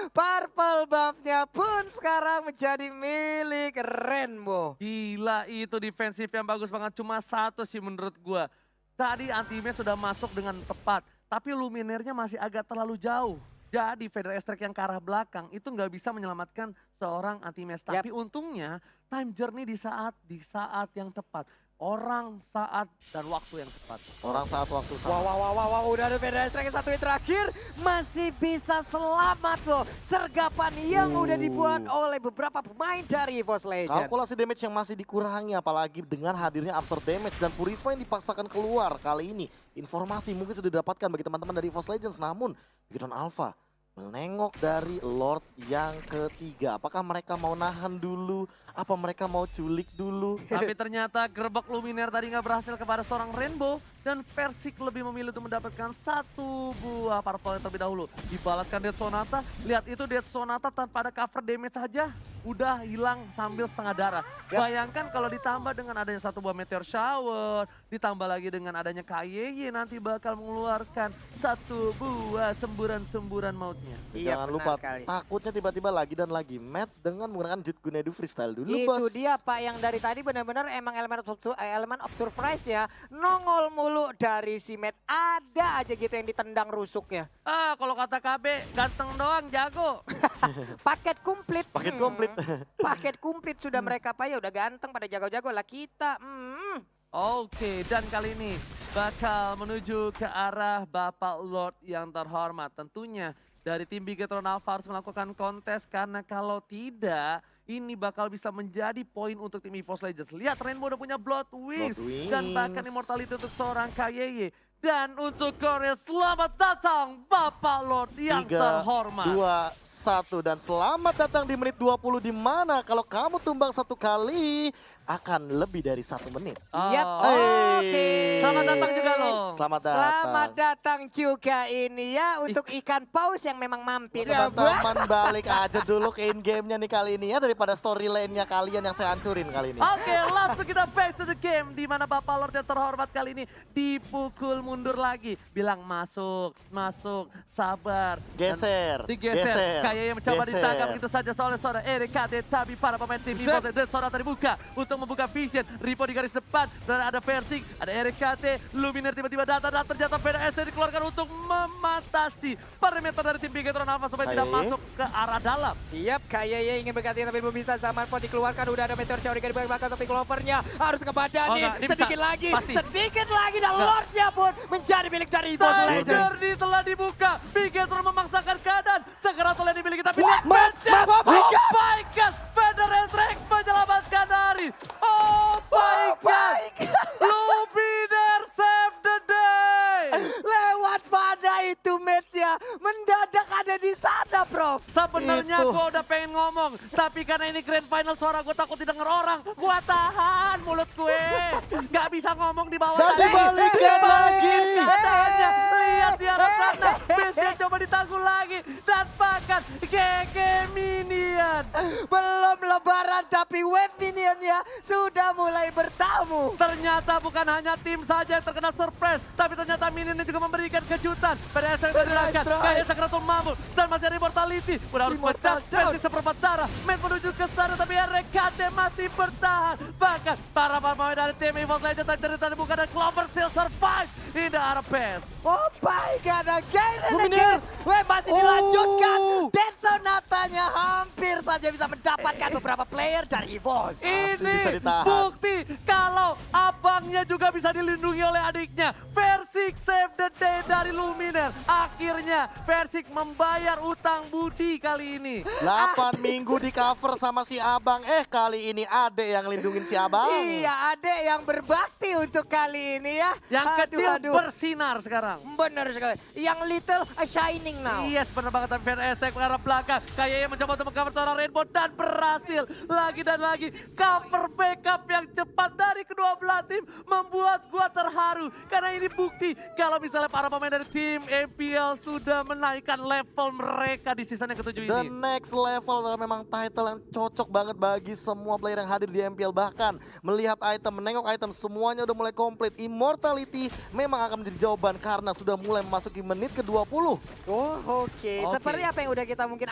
Purple buff-nya pun sekarang menjadi milik Rainbow. Gila, itu defensif yang bagus banget. Cuma satu sih menurut gua. Tadi Anti-Mage sudah masuk dengan tepat. Tapi Luminernya masih agak terlalu jauh. Jadi Vader Estre yang ke arah belakang itu nggak bisa menyelamatkan seorang Anti-Mage. Tapi untungnya time journey di saat yang tepat. orang, saat, dan waktu yang tepat. Orang saat waktu sama. Wow, udah ada beda strike satu hit terakhir. Masih bisa selamat loh. Sergapan yang udah dibuat oleh beberapa pemain dari EVOS Legends. Kalkulasi damage yang masih dikurangi apalagi dengan hadirnya after damage dan Purify yang dipaksakan keluar kali ini. Informasi mungkin sudah didapatkan bagi teman-teman dari EVOS Legends, namun Bigetron Alpha menengok dari Lord yang ketiga. Apakah mereka mau nahan dulu? Apa mereka mau culik dulu? Tapi ternyata gerbek Luminaire tadi nggak berhasil kepada seorang Rainbow. Dan Versik lebih memilih untuk mendapatkan satu buah Purple terlebih dahulu. Dibalaskan Death Sonata. Lihat itu Death Sonata tanpa ada cover damage saja. Udah hilang sambil setengah darah. Bayangkan kalau ditambah dengan adanya satu buah Meteor Shower. Ditambah lagi dengan adanya KYY nanti bakal mengeluarkan satu buah semburan-semburan mautnya. Iya, Jangan benar lupa, sekali. takutnya tiba-tiba lagi dan lagi Matt dengan menggunakan Jet Gunedu freestyle dulu, Itu bos. dia Pak yang dari tadi benar-benar emang elemen of surprise ya. Nongol mulu dari si Matt. Ada aja gitu yang ditendang rusuknya. Kalau kata KB, ganteng doang, jago. Paket komplit. Paket komplit. Paket komplit sudah mereka Pak ya udah ganteng pada jago-jago lah kita. Oke, dan kali ini bakal menuju ke arah Bapak Lord yang terhormat. Tentunya dari tim Bigetron Alpha harus melakukan kontes karena kalau tidak ini bakal bisa menjadi poin untuk tim EVOS Legends. Lihat Rainbow udah punya Blood Wings dan bahkan Immortality untuk seorang KYY. Dan untuk Korea selamat datang Bapak Lord yang 3, terhormat. 2, 1 dan selamat datang di menit 20 di mana kalau kamu tumbang satu kali akan lebih dari 1 menit. Yap, Hey. oke. Selamat datang juga loh. Selamat datang. Selamat datang juga ini ya untuk ikan paus yang memang mampir ya, Bu. Teman-teman balik aja dulu ke in-game-nya nih kali ini ya daripada storyline-nya kalian yang saya hancurin kali ini. Oke, langsung kita back to the game di mana Bapak Lord yang terhormat kali ini dipukul mundur lagi. Bilang masuk, sabar. Geser, Digeser. Kayak yang mencoba geser. ditangkap gitu saja oleh seorang RKT. Tapi para pemain tim EVOS dan seorang tadi buka untuk membuka vision. Ripo di garis depan dan ada Versik, ada RKT. Luminaire tiba-tiba datang ternyata PDS dikeluarkan untuk membatasi perimeter dari tim Bigetron Alpha supaya tidak masuk ke arah dalam. Siap, KYY ingin berganti tapi belum bisa. Zaman pun dikeluarkan, udah ada Meteor Shower di belakang tapi Clovernya harus ngebadanin. Ini Sedikit bisa. lagi, Pasti. sedikit lagi dan Lordnya pun menjadi milik dari EVOS Legends. Journey telah dibuka. Bigetron memaksakan keadaan. Segera telah dimiliki tapi Wah, Matt, oh my God. my God. Vader Ezreal menyelamatkan dari. Oh my God. Luminaire save the day. Lewat pada itu Matt-nya mendadak ada di sana, Bro. Sebenarnya Itu. gue udah pengen ngomong, tapi karena ini grand final suara gue takut didengar orang. Gue tahan mulut gue. Gak bisa ngomong di bawah Dan tadi. dibalikan lagi. Keadaannya. Lihat di arah sana. Base-nya coba ditangguh lagi. Dan bahkan GG Minion. Belum lebaran tapi wave minionnya sudah mulai bertamu. Ternyata bukan hanya tim saja yang terkena surprise, tapi ternyata Minion juga memberikan kejutan. PDS yang dilakukan, kayak Sakratul Mamul, dan masih ada Immortality. Udah harus pecah, versi seperempat darah. Matt menuju ke sana, tapi RKT masih bertahan. Bahkan para pemain dari tim EVOS Legends yang cerita dibuka dan Clover still survive in the arah base. Oh my God, again and Luminaire. again. Weh, masih dilanjutkan. Dan Sonatanya hampir saja bisa mendapatkan beberapa player dari EVOS. bisa Ini ditahan. bukti kalau abangnya juga bisa dilindungi oleh adiknya. Versik save the day dari Luminaire. Akhirnya Versik membayar utang budi kali ini. 8 minggu di cover sama si abang. Kali ini adek yang lindungin si abang. Iya, adek yang berbakti untuk kali ini ya. Yang kecil Aduh. bersinar sekarang. Benar sekali. Yang little shining now. Yes, benar banget. Tapi Estek ke arah belakang. Kayaknya mencoba untuk meng-cover seorang Rainbow dan berhasil. Lagi dan lagi. Cover backup yang cepat dari kedua belah tim membuat gua terharu. Karena ini bukti kalau misalnya para pemain dari tim MPL sudah menaikkan level mereka di season yang ke-7 The ini. next level memang title yang cocok banget bagi semua player yang hadir di MPL. Bahkan melihat item, menengok item semuanya udah mulai komplit. Immortality memang akan menjadi jawaban karena sudah mulai memasuki menit ke-20. Oh, oke. Seperti apa yang udah kita mungkin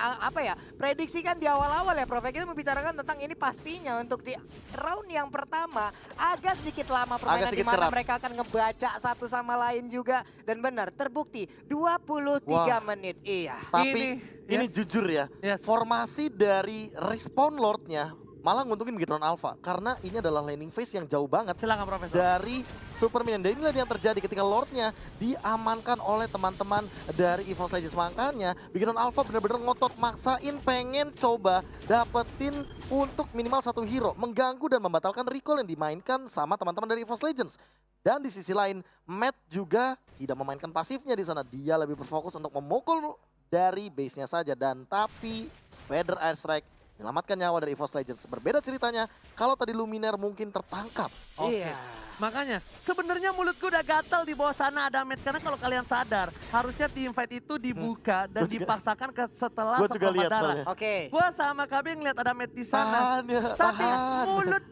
prediksikan di awal-awal ya, Prof. Kita membicarakan tentang ini pastinya untuk di round yang pertama agak sedikit lama permainan di sedikit mana keras. mereka akan ngebaca satu sama lain juga dan benar terbukti 23 menit. Iya. Tapi ini Yes. jujur ya, Yes. formasi dari Respawn Lord-nya malah nguntungin Megatron Alpha. Karena ini adalah landing phase yang jauh banget Silakan Profesor. dari Super Minion. Dan inilah yang terjadi ketika Lordnya diamankan oleh teman-teman dari EVOS Legends. Makanya Megatron Alpha benar-benar ngotot maksain pengen coba dapetin untuk minimal satu hero. Mengganggu dan membatalkan recall yang dimainkan sama teman-teman dari EVOS Legends. Dan di sisi lain, Matt juga tidak memainkan pasifnya di sana. Dia lebih berfokus untuk memukul dari base-nya saja. Dan tapi Feather Airstrike menyelamatkan nyawa dari EVOS Legends. Berbeda ceritanya, kalau tadi Luminaire mungkin tertangkap. Oke. Makanya sebenarnya mulutku udah gatal di bawah sana ada Matt, karena kalau kalian sadar harusnya di invite itu dibuka dan dipaksakan ke setelah Gua juga lihat darah. soalnya. Oke. Gua sama KB ngeliat ada Matt di sana, Tahan ya, tapi tahan. mulut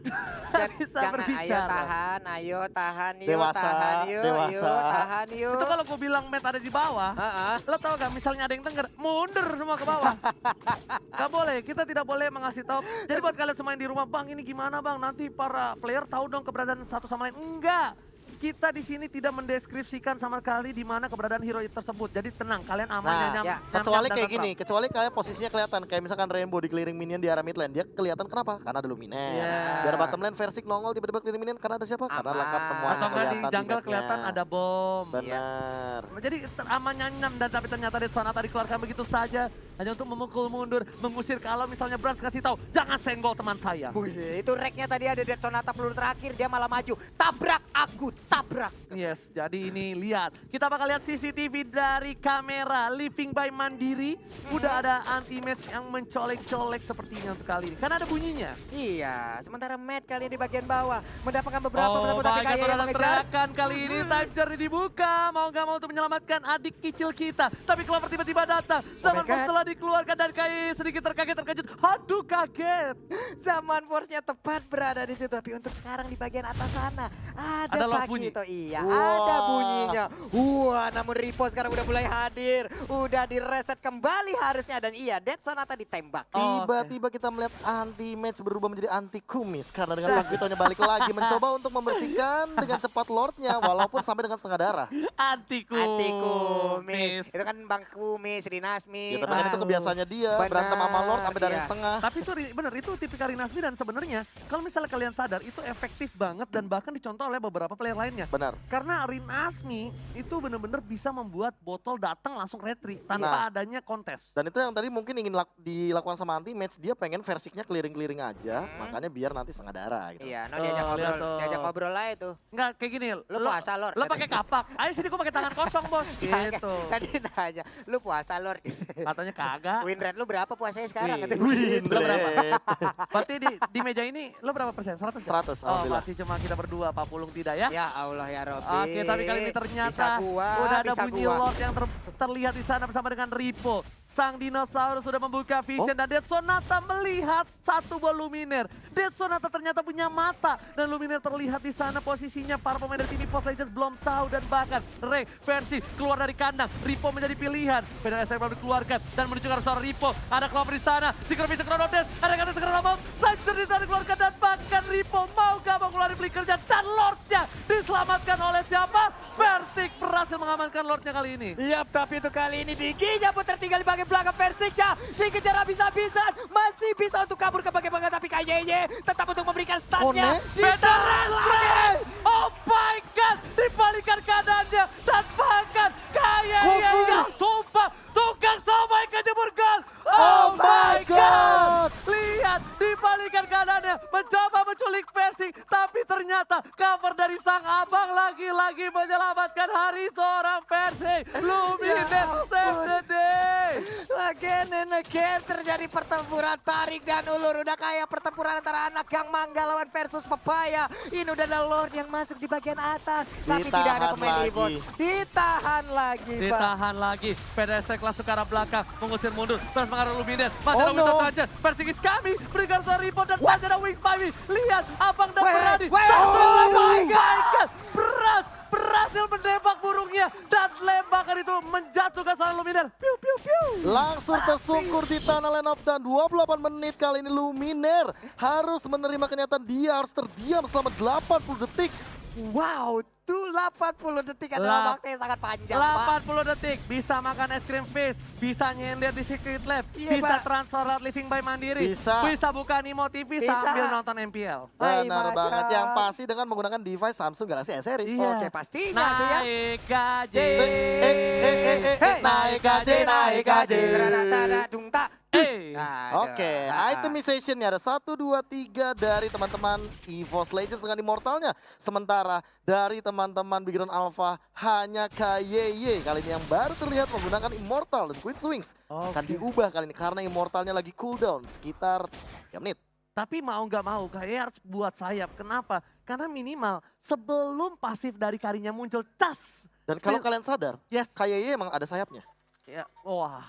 nggak bisa Jangan, berbicara. ayo tahan yuk, Dewasa, tahan yuk, dewasa. yuk, tahan yuk. Itu kalau gue bilang Matt ada di bawah, Heeh. lo tau gak misalnya ada yang denger, mundur semua ke bawah. Gak boleh, kita tidak boleh mengasih tahu. Jadi buat kalian semua yang di rumah, bang ini gimana bang, nanti para player tahu dong keberadaan satu sama lain. Enggak. Kita di sini tidak mendeskripsikan sama sekali di mana keberadaan hero tersebut. Jadi tenang, kalian aman Nah, nyam. ya, kecuali dan kayak tentram. gini, kecuali kayak posisinya kelihatan. Kayak misalkan Rainbow di clearing minion di arah mid lane. Dia kelihatan kenapa? Karena ada Luminaire. Iya. Di arah bottom lane Versik nongol tiba-tiba clearing minion karena ada siapa? Karena Aman. lengkap semuanya Atau enggak di kelihatan jungle mapnya. kelihatan ada bom. Benar. Jadi aman nyam dan tapi ternyata Dead Sonata dikeluarkan begitu saja. Hanya untuk memukul mundur, mengusir kalau misalnya Brans kasih tahu, jangan senggol teman saya. Wih, itu reknya tadi ada Dead Sonata peluru terakhir, dia malah maju. Tabrak aku, tabrak. Yes, jadi ini lihat. Kita bakal lihat CCTV dari kamera Living by Mandiri. Udah ada anti-match yang mencolek-colek sepertinya untuk kali ini. Karena ada bunyinya. Iya, sementara Matt kali ini di bagian bawah mendapatkan beberapa Oh tapi my God, kayaknya ada mengejar. teriakan kali ini. Time journey dibuka. Mau gak mau untuk menyelamatkan adik kecil kita. Tapi Clover tiba-tiba datang. Zaman God. Force telah dikeluarkan dan kayak sedikit terkejut. Aduh kaget. Zaman Force-nya tepat berada di situ, tapi untuk sekarang di bagian atas sana Ada love bunyi. Pagito. Iya, Wah. ada bunyinya. Wah, namun Ripo sekarang udah mulai hadir, udah direset kembali harusnya dan iya, Dead Sonata ditembak. Oh, Tiba-tiba kita melihat anti match berubah menjadi anti kumis karena dengan Pagitonya balik lagi mencoba untuk membersihkan dengan cepat Lordnya walaupun sampai dengan setengah darah. Antiku. Anti kumis. Itu kan Bang Kumis, Rinasmi. Ya, tapi kan itu kebiasaannya dia Benar, berantem sama Lord sampai darah iya. setengah. Tapi itu benar, itu tipikal Rinasmi dan sebenarnya kalau misalnya kalian sadar itu efektif banget dan bahkan dicontoh oleh beberapa player lainnya. Benar. Karena Rinasmi itu benar-benar bisa membuat botol datang langsung retreat tanpa adanya kontes. Dan itu yang tadi mungkin ingin dilakukan sama anti match, dia pengen versiknya clearing-clearing aja, makanya biar nanti setengah darah gitu. Iya, no Oh, diajak lihat ngobrol, tuh. diajak ngobrol aja tuh. Enggak kayak gini, Lu puasa, Lord. lo pakai kapak. Ayo sini gua pakai tangan kosong, Bos. Gitu. Tadi nanya, lu puasa Lord. Katanya kagak. Win rate lu berapa puasanya sekarang? Wih. Katanya. Win Lo berapa? rate. Berarti di meja ini lo berapa persen? 100? 100, Oh, alhamdulillah. masih cuma kita berdua, Pak Pulung tidak ya? Ya Allah ya Robby. Oke, tapi kali ini ternyata udah ada bunyi Lord yang terlihat di sana bersama dengan Ripo. Sang dinosaurus sudah membuka vision dan Dead Sonata melihat satu buah Luminaire. Dead Sonata ternyata punya mata dan Luminaire terlihat di sana posisinya. Para pemain dari tim EVOS Legends belum tahu dan bahkan Ray versi keluar dari kandang. Ripo menjadi pilihan. Pedang SR belum dikeluarkan dan menuju ke arah seorang Ripo. Ada Clover di sana. Secret Vision Chronodes. Ada kata segera mau. Sancur di sana dikeluarkan dan bahkan Ripo mau gak mau keluarin flickernya dan Lordnya diselamatkan oleh siapa? Versik berhasil mengamankan Lordnya kali ini. Yap, tapi itu kali ini Diginya pun tertinggal di bagian belakang Versiknya. Dikejar habis-habisan. Masih bisa untuk kabur ke bagian belakang tapi kayaknya tetap untuk memberikan stunnya. Ditahan lagi. Oh my God, dibalikan keadaannya dan bahkan kayaknya sumpah tukang somai kejebur gol. Oh my God. Lihat, dibalikan keadaannya, mencoba menculik Versik, tapi ternyata cover dari sang abang lagi-lagi menyelamatkan hari seorang Versik. Luminaire save the day. Again and again terjadi pertempuran tarik dan ulur. Udah kayak pertempuran antara anak Gang Mangga lawan versus Pepaya. Ini udah ada Lord yang masuk di bagian atas. Tapi Ditahan tidak ada pemain lagi. EVOS. Ditahan lagi, Pak. Ditahan lagi, PDSek langsung ke arah belakang, mengusir mundur, terus mengarah Luminaire. Masih ada Oh, Winter no. Stranger, Versik is kami, berikan seorang Ripo dan masih ada Wings Spivey. Lihat, Abang dan berani. wait, Satu oh lagi. my God. Berhasil menembak burungnya dan lembakan itu menjatuhkan seorang Luminaire. Piu, piu, piu. Langsung tersungkur di tanah line up dan 28 menit kali ini Luminaire harus menerima kenyataan dia harus terdiam selama 80 detik. Wow, 80 detik adalah waktu yang sangat panjang, Pak. 80 detik, bisa makan es krim face, bisa nyender di Secret Lab, Iya, bisa Pak. transfer out Living by Mandiri, Bisa. buka Nimo TV Bisa. sambil nonton MPL. Hai, Benar Macan. banget. Yang pasti dengan menggunakan device Samsung Galaxy S Series. Iya. Oke, pastinya tuh ya. Naik gaji. Naik gaji, naik gaji. Dung tak. Eh. Oke, itemization-nya ada 1, 2, 3 dari teman-teman EVOS Legends dengan Immortalnya. Sementara dari teman-teman Big Drone Alpha hanya KYY kali ini yang baru terlihat menggunakan Immortal dan Queen's Wings. Akan diubah kali ini karena Immortalnya lagi cooldown sekitar 3 menit. Tapi mau nggak mau kayak harus buat sayap. Kenapa? Karena minimal sebelum pasif dari Karinya muncul, tas. Dan kalau kalian sadar, Yes. KYY emang ada sayapnya. Ya, wah.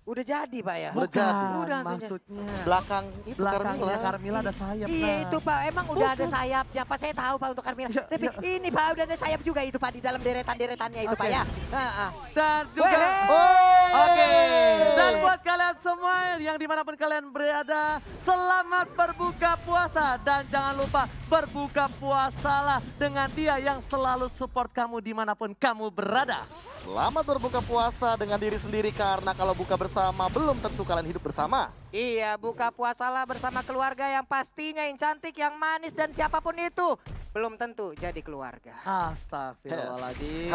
Udah jadi, Pak ya? Udah jadi. Udah langsung jadi. maksudnya. Belakang itu Belakangnya Carmilla. Carmilla ada sayap. Iya Nah. itu Pak, emang udah ada sayapnya Pak, saya tahu Pak untuk Carmilla. Ya, Tapi ya. ini Pak udah ada sayap juga itu Pak di dalam deretan-deretannya itu Pak Oke. ya. Dan juga. Weh. Oke, dan buat kalian semua yang dimanapun kalian berada, selamat berbuka puasa. Dan jangan lupa berbuka puasalah dengan dia yang selalu support kamu dimanapun kamu berada. Selamat berbuka puasa dengan diri sendiri karena kalau buka bersama belum tentu kalian hidup bersama. Iya, buka puasalah bersama keluarga yang pastinya yang cantik, yang manis dan siapapun itu belum tentu jadi keluarga. Astagfirullahaladzim.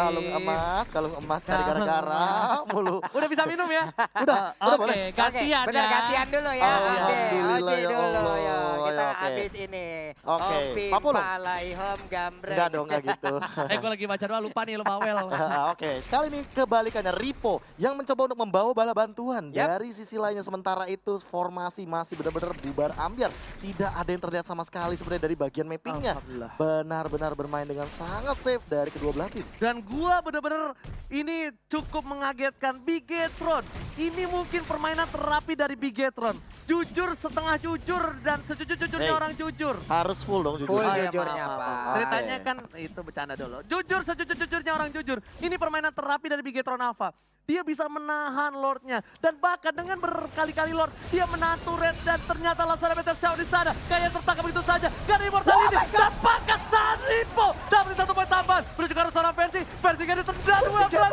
Kalung emas cari gara-gara mulu. Udah bisa minum ya? Udah Oke, boleh. gantian Benar ya. gantian dulu ya. Oh, Oke, alhamdulillah Oci ya dulu Allah. ya. Kita Oke. habis ini. Oke, Opi, Pak Pulung. Palaihom, Gambreng. Enggak dong, enggak gitu. Gue lagi baca doa lupa well. Oke, kali ini kebalikannya Ripo yang mencoba untuk membawa bala bantuan. Yap. Dari sisi lainnya sementara itu formasi masih benar-benar bubar ambiar. Tidak ada yang terlihat sama sekali sebenarnya dari bagian mappingnya. Alhamdulillah. Benar-benar bermain dengan sangat safe dari kedua belah tim. Dan gua bener-bener ini cukup mengagetkan Bigetron. Ini mungkin permainan terapi dari Bigetron. Jujur setengah jujur dan sejujur-jujurnya Hey. orang jujur. Harus full dong jujur. Full Oh, iya, jujurnya, maaf, Pak. maaf. Ceritanya kan itu bercanda dulu. Jujur sejujur-jujurnya orang jujur. Ini permainan terapi dari Bigetron Alpha. Dia bisa menahan Lordnya. Dan bahkan dengan berkali-kali Lord, dia menahan turret. Dan ternyata langsung ada Meteor Shower di sana. Kayak tertangkap begitu saja. Gak ada Immortality. Dan bahkan Sanripo dapat 1 poin tambahan. Menuju ke arah seorang Versi. Versi gak ditendang.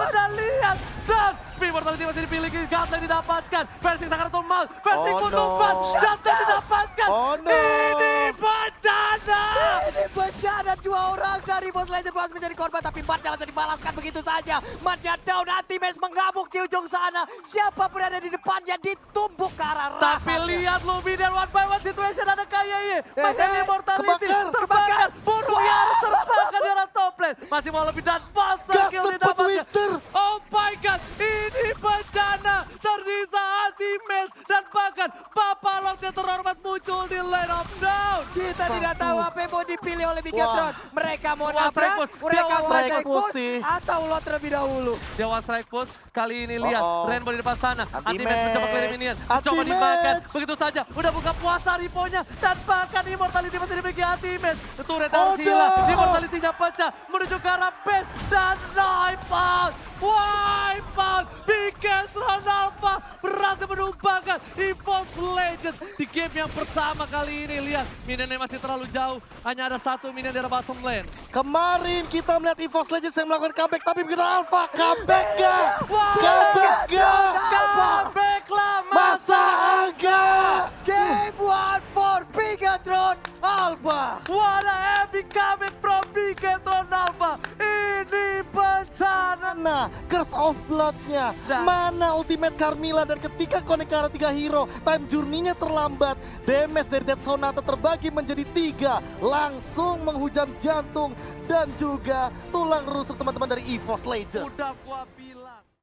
Dan lihat. Dan Immortality masih dipiliki. Gatling didapatkan. Versi sangat tumbal. Versi Oh, pun no. tumbal. Gatling didapatkan. Oh, no. Ini bencana. Ini bencana, 2 orang dari Boss Legend harus menjadi korban, tapi Matnya langsung dibalaskan begitu saja. Matnya down, Anti-Match mengamuk di ujung sana. Siapapun yang ada di depannya ditumbuk ke arah Tapi rahangnya. lihat Luminer one by one situation ada KYY. Masih ada Immortality. kebakar. Bunuh yang harus terbakar di arah top lane. Masih mau lebih dan monster Gas kill sempat didapatkan. Winter. Oh my god, ini bencana. Tersisa Anti-Match dan bahkan Papa Lord yang terhormat muncul di lane of down. Kita tidak tahu apa yang mau dipilih oleh Bigetron. Mereka mau Semua strike nabrak, push. mereka Dia mau strike strike push push, sih. atau lot terlebih dahulu. Dewa strike push kali ini lihat Oh, oh. Rainbow di depan sana. Anti-Match. Anti-Match mencoba clear minion. Coba Anti-Match. dimakan. Begitu saja. Udah buka puasa Riponya. Dan bahkan Immortality masih dimiliki Anti-Match. Turret harus Oh, hilang. no. Immortality-nya pecah. Menuju ke arah base. Dan wipe out. Wipe out. Bigetron Alpha berhasil menumbangkan EVOS Legends. Di game yang pertama kali ini. Lihat minionnya masih terlalu jauh. Hanya ada 1 minion di arah bottom lane. Kemarin kita melihat EVOS Legends yang melakukan comeback, tapi begitu Alpha comeback gak? Wah, Comeback gak? comebacklah Masa agak? Game 1 for Bigetron Alpha. What a epic comeback from Bigetron Alpha. Ini bencana. Mana Curse of Blood-nya? Dan- Mana Ultimate Carmilla? Dan ketika connect ke arah 3 hero, time journey-nya terlambat. Damage dari Death Sonata terbagi menjadi 3. Langsung menghujam jantung dan juga tulang rusuk teman-teman dari EVOS Legends. Udah gua bilang.